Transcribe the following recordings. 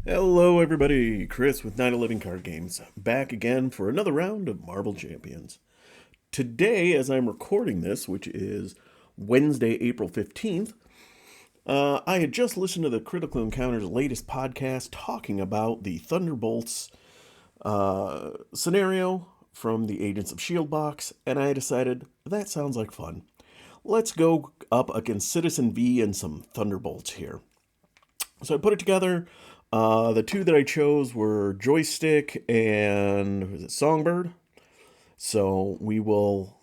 Hello everybody, Chris with 911 Card Games, back again for another round of Marble Champions. Today, as I'm recording this, which is Wednesday, April 15th, I had just listened to the Critical Encounters latest podcast talking about the Thunderbolts scenario from the Agents of S.H.I.E.L.D. box, and I decided that sounds like fun. Let's go up against Citizen V and some Thunderbolts here. So I put it together. The two that I chose were Joystick and was it Songbird. So we will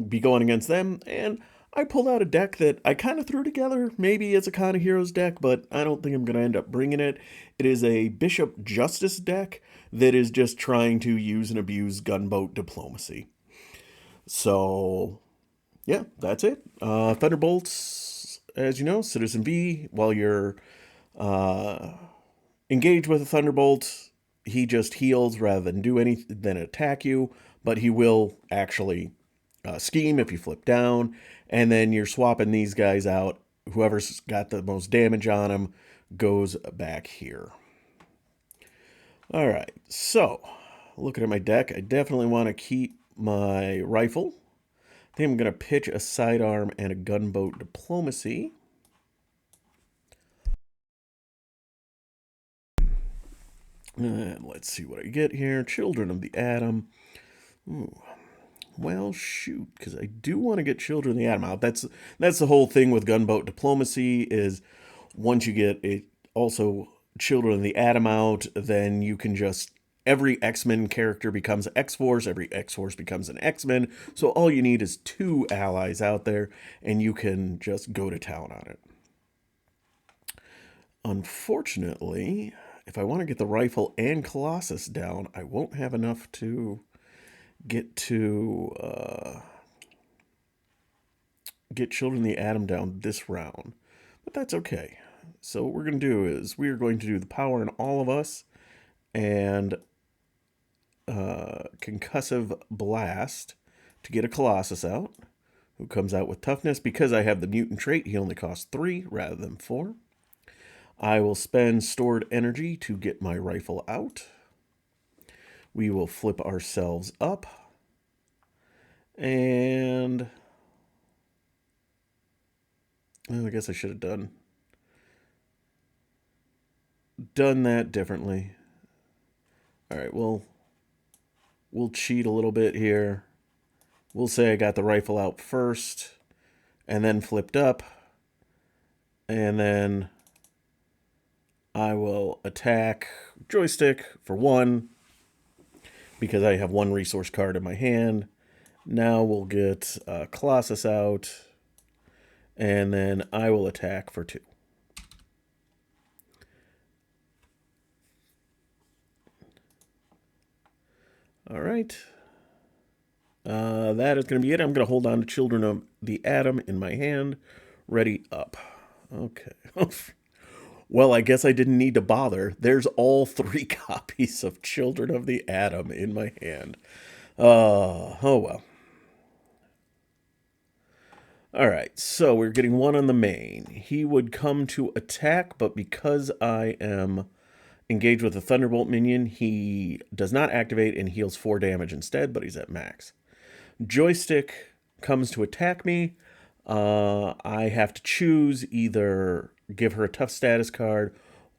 be going against them. And I pulled out a deck that I kind of threw together, maybe as a Con of Heroes deck, but I don't think I'm going to end up bringing it. It is a Bishop Justice deck that is just trying to use and abuse gunboat diplomacy. So, yeah, that's it. Thunderbolts, as you know, Citizen V, while you're engage with a Thunderbolt, he just heals rather than do anything than attack you, but he will actually scheme if you flip down, and then you're swapping these guys out. Whoever's got the most damage on him goes back here. All right, so looking at my deck, I definitely want to keep my rifle. I think I'm going to pitch a sidearm and a gunboat diplomacy. And let's see what I get here. Children of the Atom. Ooh. Well, shoot, because I do want to get Children of the Atom out. That's the whole thing with gunboat diplomacy is once you get it also Children of the Atom out, then you can just every X-Men character becomes X-Force, every X-Force becomes an X-Men. So all you need is two allies out there, and you can just go to town on it. Unfortunately, if I want to get the rifle and Colossus down, I won't have enough to get Children of the Atom down this round. But that's okay. So what we're going to do is we are going to do the Power in All of Us and Concussive Blast to get a Colossus out, who comes out with Toughness. Because I have the mutant trait, he only costs 3 rather than 4. I will spend stored energy to get my rifle out. We will flip ourselves up. And well, I guess I should have done that differently. All right, we'll cheat a little bit here. We'll say I got the rifle out first and then flipped up. And then I will attack Joystick for 1 because I have 1 resource card in my hand. Now we'll get Colossus out, and then I will attack for 2. All right. That is going to be it. I'm going to hold on to Children of the Atom in my hand. Ready up. Okay. Well, I guess I didn't need to bother. There's all 3 copies of Children of the Atom in my hand. Oh well. All right, so we're getting 1 on the main. He would come to attack, but because I am engaged with a Thunderbolt minion, he does not activate and heals 4 damage instead, but he's at max. Joystick comes to attack me. I have to choose either give her a tough status card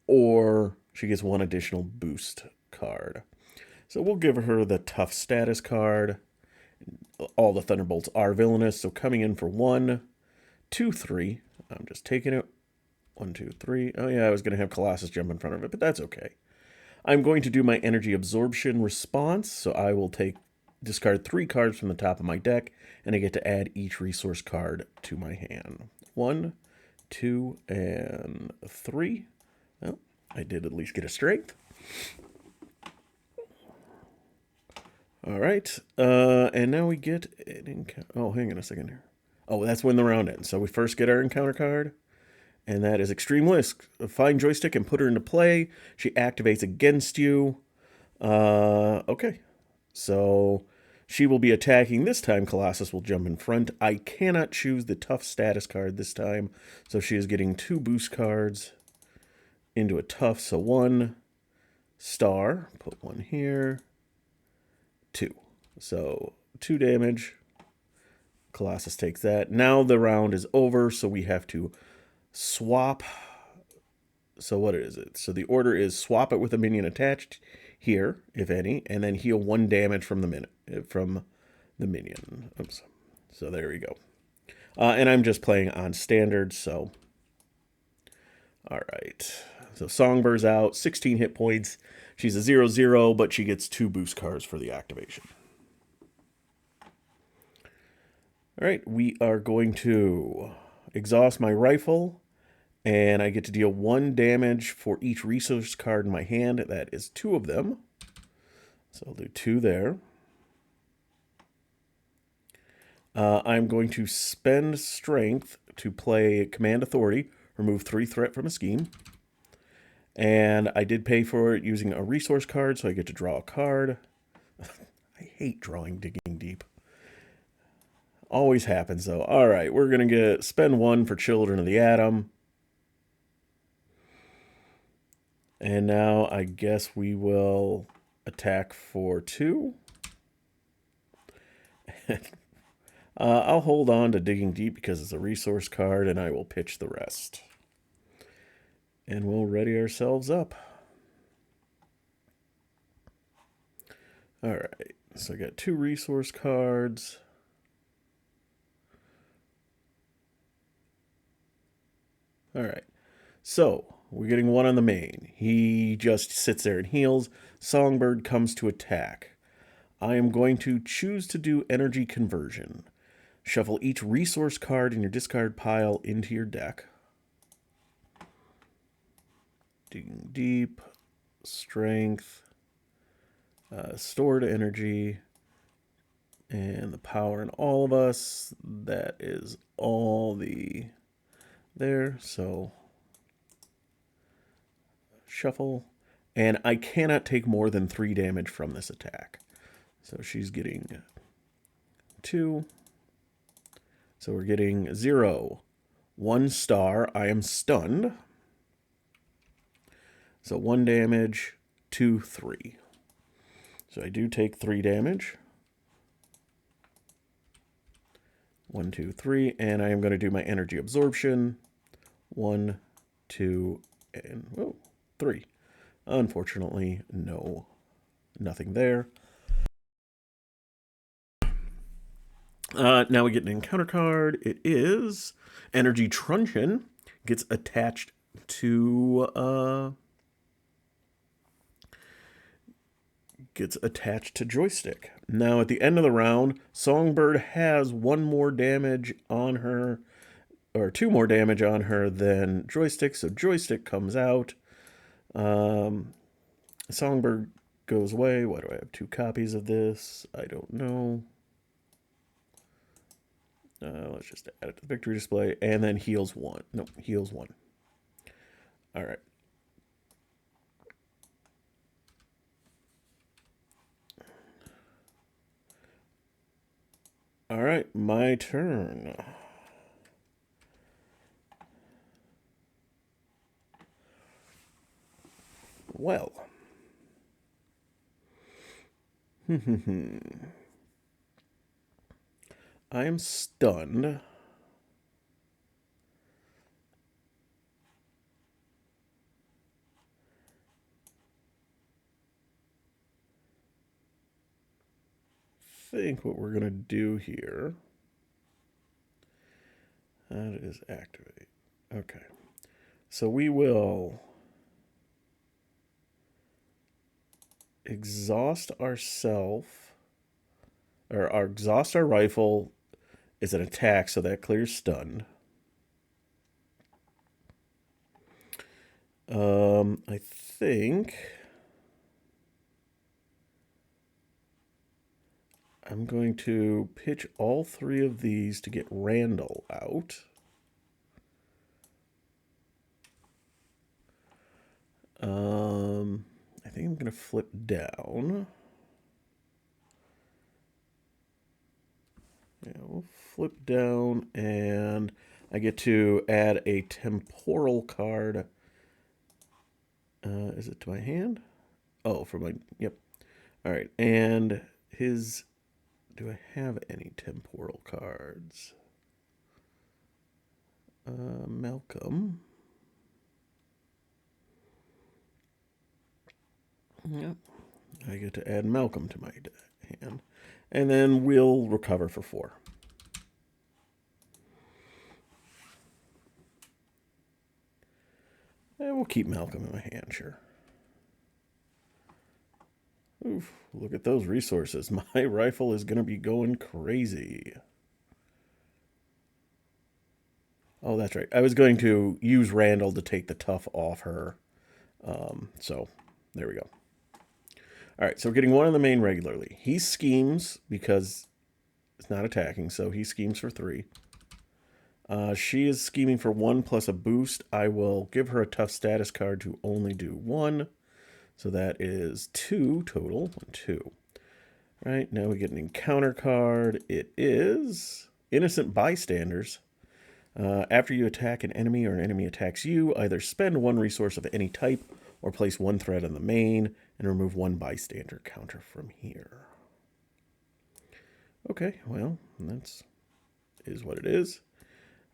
or she gets 1 additional boost card. So we'll give her the tough status card. All the Thunderbolts are villainous, so coming in for 1, 2, 3. I'm just taking it. 1, 2, 3. Oh yeah, I was going to have Colossus jump in front of it, but that's okay. I'm going to do my energy absorption response, so I will discard 3 cards from the top of my deck, and I get to add each resource card to my hand. 1, 2, and 3. Well, I did at least get a strength. All right, and now we get an encounter. Oh, hang on a second here. Oh, that's when the round ends. So we first get our encounter card, and that is Extreme Risk. Find Joystick and put her into play. She activates against you. Okay, so she will be attacking this time. Colossus will jump in front. I cannot choose the tough status card this time, so she is getting 2 boost cards. into a tough. So 1 star, put 1 here, 2. So 2 damage. Colossus takes that. Now the round is over, so we have to swap. So what is it? So the order is swap it with a minion attached here, if any, and then heal 1 damage from the minion. Oops. So there we go. And I'm just playing on standard, so all right. So Songbird's out, 16 hit points. She's a 0/0, but she gets 2 boost cards for the activation. All right, we are going to exhaust my rifle, and I get to deal 1 damage for each resource card in my hand. That is 2 of them. So I'll do 2 there. I'm going to spend strength to play Command Authority, remove 3 threat from a scheme. And I did pay for it using a resource card, so I get to draw a card. I hate drawing Digging Deep. Always happens, though. All right, we're going to spend 1 for Children of the Atom. And now I guess we will attack for 2. I'll hold on to Digging Deep because it's a resource card, and I will pitch the rest. And we'll ready ourselves up. All right, so I got 2 resource cards. All right, so we're getting 1 on the main. He just sits there and heals. Songbird comes to attack. I am going to choose to do energy conversion. Shuffle each resource card in your discard pile into your deck. Digging Deep, Strength, Stored Energy, and the Power in All of Us. That is all there. So shuffle. And I cannot take more than 3 damage from this attack. So she's getting 2. So we're getting 0, 1 star. I am stunned. So 1 damage, 2, 3. So I do take 3 damage. 1, 2, 3. And I am going to do my energy absorption. 1, 2, and 3. Unfortunately, nothing there. Now we get an encounter card. It is Energy Truncheon. Gets attached to Joystick. Now at the end of the round, Songbird has 1 more damage on her, or 2 more damage on her than Joystick. So Joystick comes out. Songbird goes away. Why do I have 2 copies of this? I don't know. Let's just add it to the victory display, and then heals 1. Nope, heals 1. All right. All right, my turn. Well. I am stunned. I think what we're going to do here, that is activate. Okay. So we will exhaust ourselves, or exhaust our rifle is an attack, so that clears stunned. I think I'm going to pitch all 3 of these to get Randall out. I think I'm going to flip down. Yeah, we'll flip down, and I get to add a temporal card Is it to my hand? Oh, for my, yep. All right, and his, do I have any temporal cards? Malcolm. Yep. I get to add Malcolm to my hand. And then we'll recover for 4. And we'll keep Malcolm in my hand, sure. Oof, look at those resources. My rifle is going to be going crazy. Oh, that's right. I was going to use Randall to take the tough off her. So there we go. All right, so we're getting 1 on the main regularly. He schemes because it's not attacking, so he schemes for 3. She is scheming for 1 plus a boost. I will give her a tough status card to only do 1. So that is 2 total. 1, 2. Right, now we get an encounter card. It is Innocent Bystanders. After you attack an enemy or an enemy attacks you, either spend 1 resource of any type or place 1 threat on the main and remove 1 bystander counter from here. Okay, well, that's is what it is.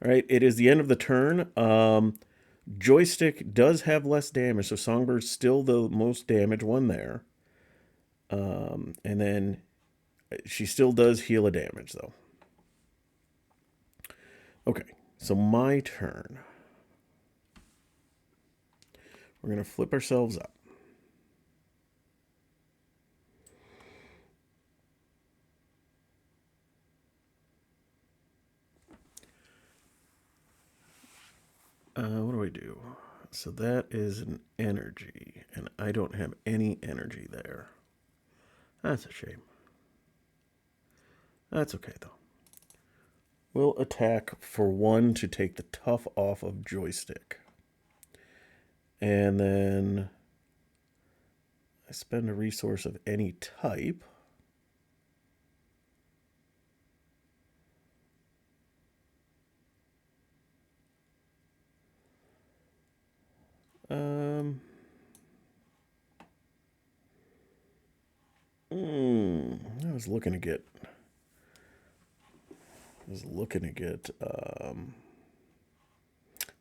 All right, it is the end of the turn. Joystick does have less damage, so Songbird's still the most damage one there. And then she still does heal a damage, though. Okay, so my turn. We're going to flip ourselves up. What do I do? So that is an energy, and I don't have any energy there. That's a shame. That's okay, though. We'll attack for 1 to take the tough off of Joystick. And then I spend a resource of any type. I was looking to get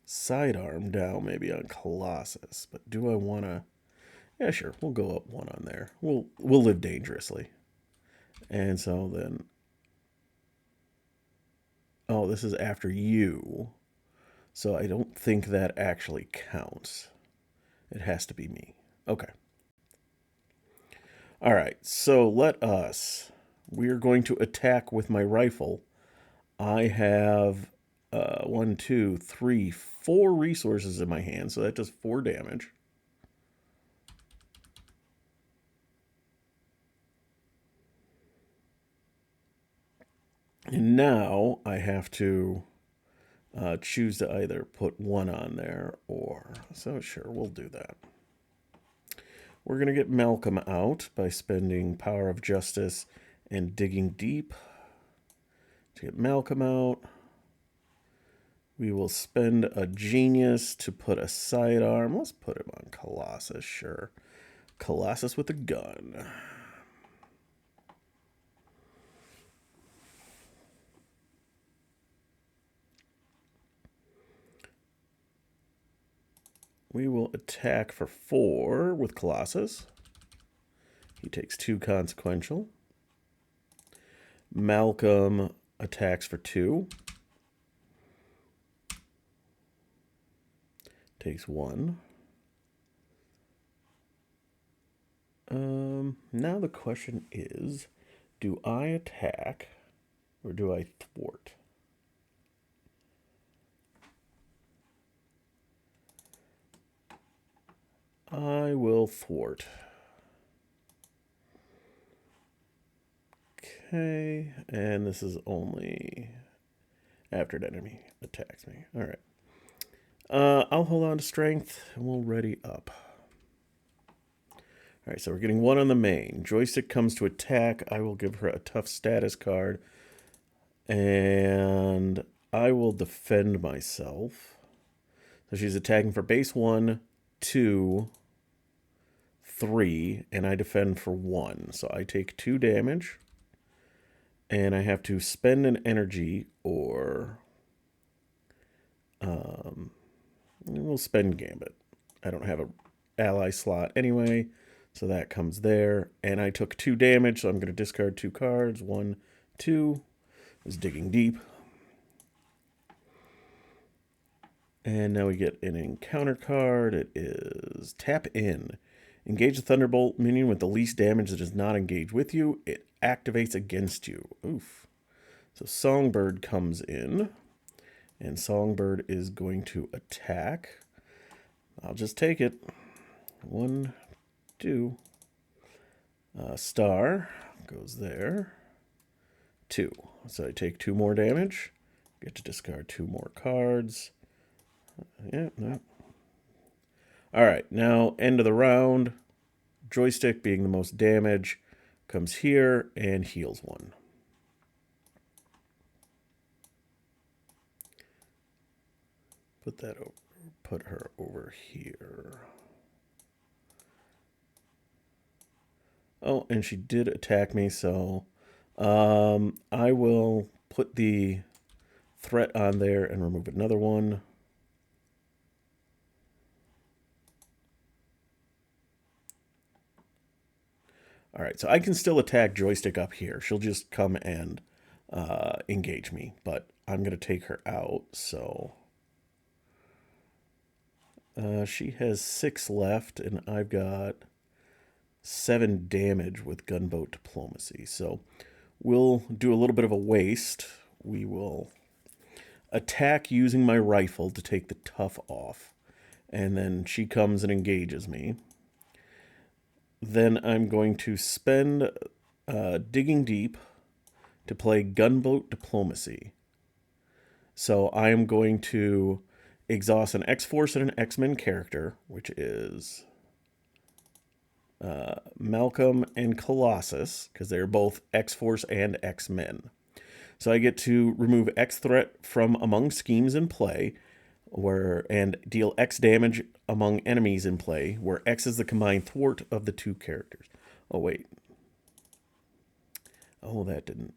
sidearm down maybe on Colossus, but do I want to? Yeah, sure. We'll go up 1 on there. We'll live dangerously, and so then. Oh, this is after you, so I don't think that actually counts. It has to be me. Okay. All right. So we are going to attack with my rifle. I have 1, 2, 3, 4 resources in my hand, so that does 4 damage. And now I have to choose to either put 1 on there or... So sure, we'll do that. We're going to get Malcolm out by spending Power of Justice and Digging Deep. To get Malcolm out, we will spend a Genius to put a sidearm. Let's put him on Colossus, sure. Colossus with a gun. We will attack for 4 with Colossus. He takes 2 consequential. Malcolm attacks for 2. Takes 1. Now the question is, do I attack or do I thwart? I will thwart. Okay, and this is only after an enemy attacks me. All right. I'll hold on to strength, and we'll ready up. All right, so we're getting 1 on the main. Joystick comes to attack. I will give her a tough status card, and I will defend myself. So she's attacking for base 1, 2, 3, and I defend for 1. So I take 2 damage, and I have to spend an energy, or we'll spend Gambit. I don't have a ally slot anyway, so that comes there. And I took 2 damage, so I'm going to discard 2 cards. 1, 2 is digging deep. And now we get an encounter card. It is tap in. Engage the Thunderbolt minion with the least damage that does not engage with you. It activates against you. Oof. So Songbird comes in, and Songbird is going to attack. I'll just take it. 1, 2. Star goes there. 2. So I take 2 more damage. Get to discard 2 more cards. Yeah, no. All right, now end of the round. Joystick, being the most damage, comes here and heals 1. Put her over here. Oh, and she did attack me, so I will put the threat on there and remove another one. All right, so I can still attack Joystick up here. She'll just come and engage me, but I'm going to take her out, so she has 6 left, and I've got 7 damage with Gunboat Diplomacy. So we'll do a little bit of a waste. We will attack using my rifle to take the tough off, and then she comes and engages me. Then I'm going to spend Digging Deep to play Gunboat Diplomacy. So I am going to exhaust an X-Force and an X-Men character, which is Malcolm and Colossus, because they're both X-Force and X-Men. So I get to remove X threat from among schemes in play, and deal X damage among enemies in play, where X is the combined thwart of the 2 characters. Oh, wait. Oh, that didn't...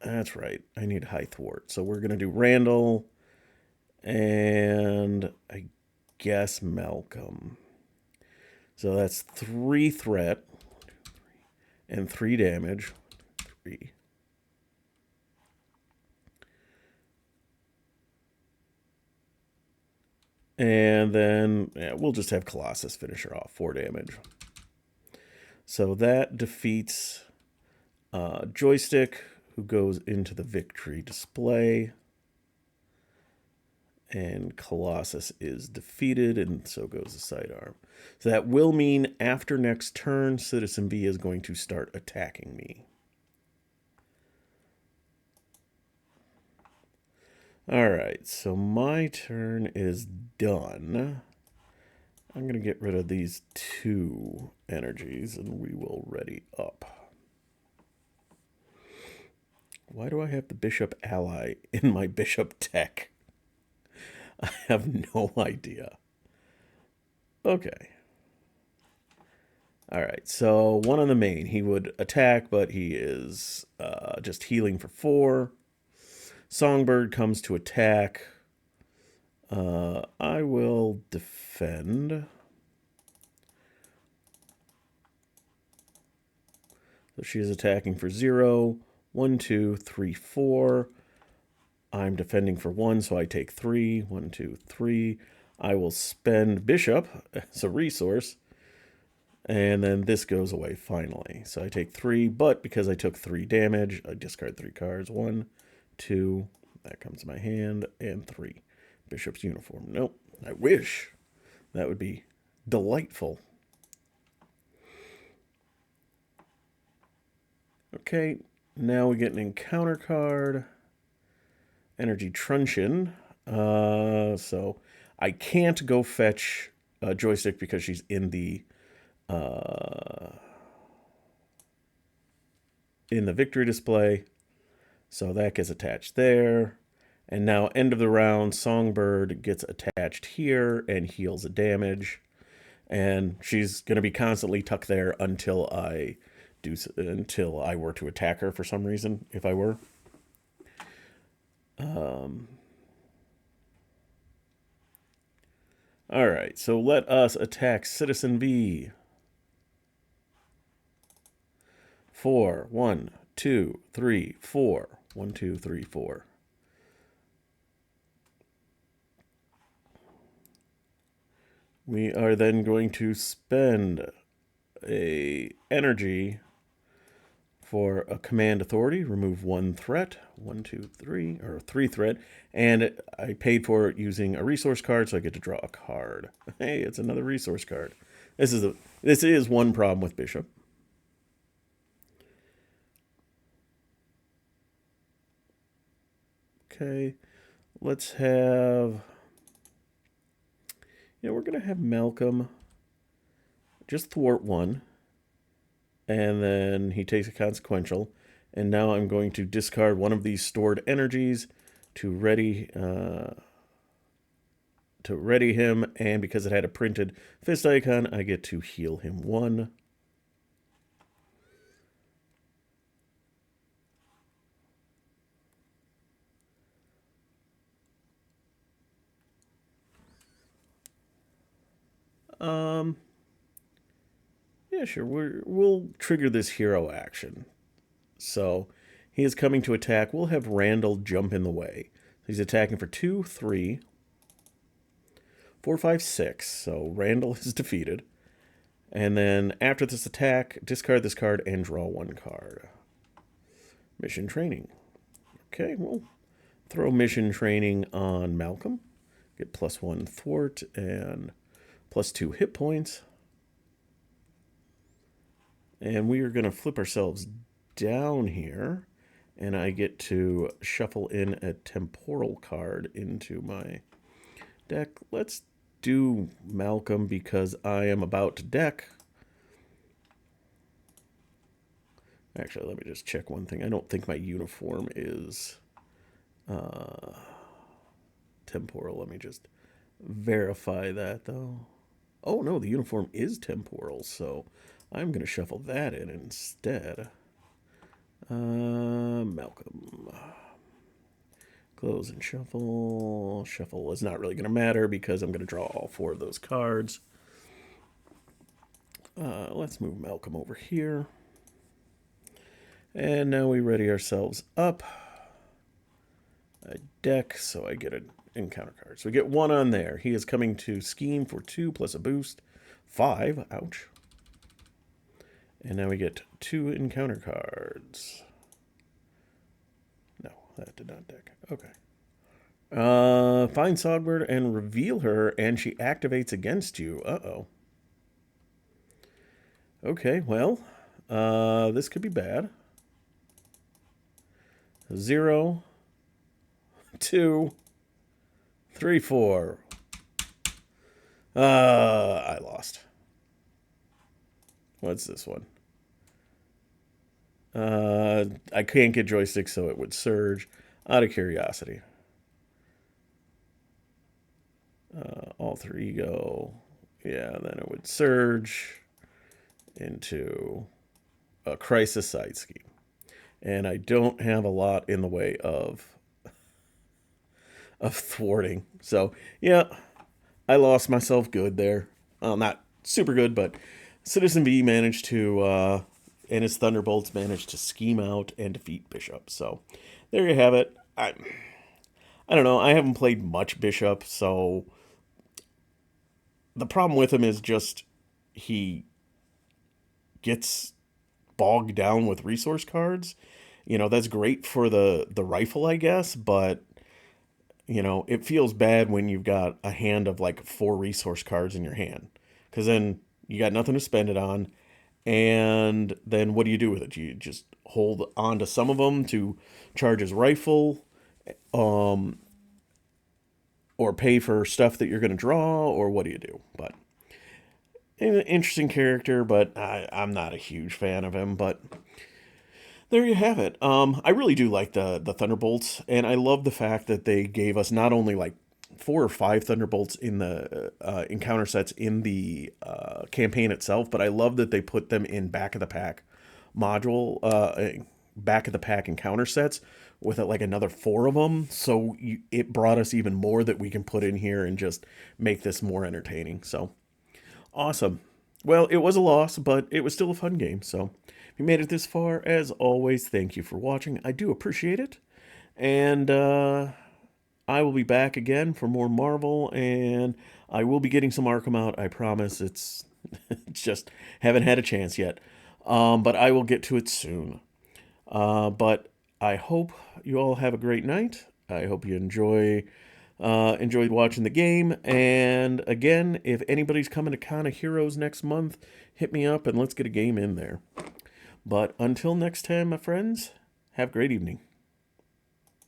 That's right. I need high thwart. So we're going to do Randall and I guess Malcolm. So that's 3 threat and 3 damage. 3. And then we'll just have Colossus finish her off. 4 damage. So that defeats Joystick, who goes into the victory display. And Colossus is defeated, and so goes the sidearm. So that will mean after next turn, Citizen B is going to start attacking me. All right, so my turn is done. I'm going to get rid of these 2 energies, and we will ready up. Why do I have the Bishop ally in my Bishop tech? I have no idea. Okay. All right, so 1 on the main. He would attack, but he is just healing for 4. Songbird comes to attack. I will defend. So she is attacking for 0. 1, 2, 3, 4. I'm defending for 1, so I take 3. 1, 2, 3. I will spend Bishop as a resource. And then this goes away finally. So I take 3, but because I took 3 damage, I discard 3 cards. 1, 2, that comes to my hand, and 3. Bishop's uniform. Nope. I wish. That would be delightful. Okay, now we get an encounter card. Energy Truncheon. So I can't go fetch Joystick because she's in the victory display. So that gets attached there. And now end of the round, Songbird gets attached here and heals a damage. and she's going to be constantly tucked there until I were to attack her for some reason, if I were. All right, so let us attack Citizen V. 4, 1, 2, 3, 4. 1, 2, 3, 4. We are then going to spend a energy for a command authority. Remove 1 threat. 1, 2, 3, or 3 threat. And I paid for it using a resource card, so I get to draw a card. Hey, it's another resource card. This is one problem with Bishop. Okay, let's have... Yeah, we're going to have Malcolm just thwart 1. And then he takes a consequential. And now I'm going to discard one of these stored energies to ready him. And because it had a printed fist icon, I get to heal him 1. Yeah, sure. We'll trigger this hero action. So he is coming to attack. We'll have Randall jump in the way. He's attacking for 2, 3, 4, 5, 6. So Randall is defeated. And then after this attack, discard this card and draw 1 card. Mission training. Okay, we'll throw mission training on Malcolm. Get +1 thwart and +2 hit points. And we are going to flip ourselves down here. And I get to shuffle in a temporal card into my deck. Let's do Malcolm because I am about to deck. Actually, let me just check one thing. I don't think my uniform is temporal. Let me just verify that, though. Oh, no, the uniform is temporal, so I'm going to shuffle that in instead. Malcolm. Close and shuffle. Shuffle is not really going to matter because I'm going to draw all 4 of those cards. Let's move Malcolm over here. And now we ready ourselves up. A deck, so I get an encounter card. So we get 1 on there. He is coming to scheme for 2 plus a boost. 5. Ouch. And now we get 2 encounter cards. No, that did not deck. Okay. Find Songbird and reveal her, and she activates against you. Uh-oh. Okay, well, this could be bad. 0, 2, 3, 4. I lost. What's this one? I can't get joystick, so it would surge. Out of curiosity. Alter ego. Yeah, then it would surge into a crisis side scheme. And I don't have a lot in the way of thwarting. So, yeah, I lost myself good there. Well, not super good, but Citizen V managed to, and his Thunderbolts managed to scheme out and defeat Bishop. So, there you have it. I don't know. I haven't played much Bishop, so the problem with him is just he gets bogged down with resource cards. You know, that's great for the rifle, I guess, but you know, it feels bad when you've got a hand of like 4 resource cards in your hand, because then you got nothing to spend it on, and then what do you do with it? You just hold on to some of them to charge his rifle, or pay for stuff that you're going to draw, or what do you do? But an interesting character, but I'm not a huge fan of him. But there you have it. I really do like the Thunderbolts, and I love the fact that they gave us not only like 4 or 5 Thunderbolts in the encounter sets in the campaign itself, but I love that they put them in back of the pack module, back of the pack encounter sets with like another 4 of them. So it brought us even more that we can put in here and just make this more entertaining. So awesome. Well, it was a loss, but it was still a fun game. So if you made it this far, as always, thank you for watching. I do appreciate it. And I will be back again for more Marvel, and I will be getting some Arkham out. I promise. It's just haven't had a chance yet. But I will get to it soon. But I hope you all have a great night. I hope you enjoyed watching the game. And again, if anybody's coming to Con of Heroes next month, hit me up and let's get a game in there. But until next time, my friends, have a great evening.